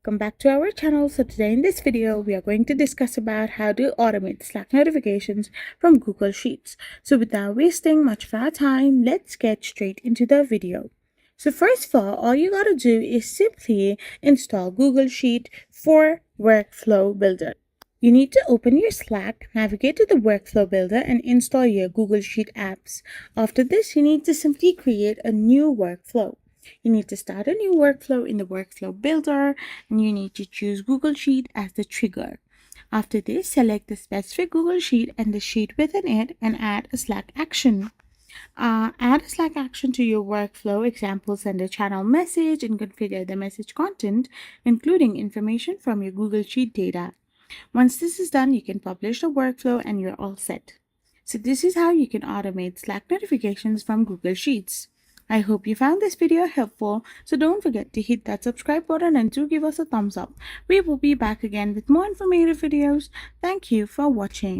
welcome back to our channel. So today in this video we are going to discuss about how to automate Slack notifications from Google Sheets. So without wasting much of our time, let's get straight into the video. So first of all you gotta do is simply install Google Sheet for Workflow Builder. You need to open your Slack, navigate to the Workflow Builder and install your Google Sheet apps. After this, you need to simply create a new workflow. You need to start a new workflow in the Workflow Builder and you need to choose Google Sheet as the trigger. After this, select the specific Google Sheet and the sheet within it and add a Slack action. Add a Slack action to your workflow. Example, send a channel message and configure the message content, including information from your Google Sheet data. Once this is done, you can publish the workflow and you're all set. So this is how you can automate Slack notifications from Google Sheets. I hope you found this video helpful, so don't forget to hit that subscribe button and do give us a thumbs up. We will be back again with more informative videos. Thank you for watching.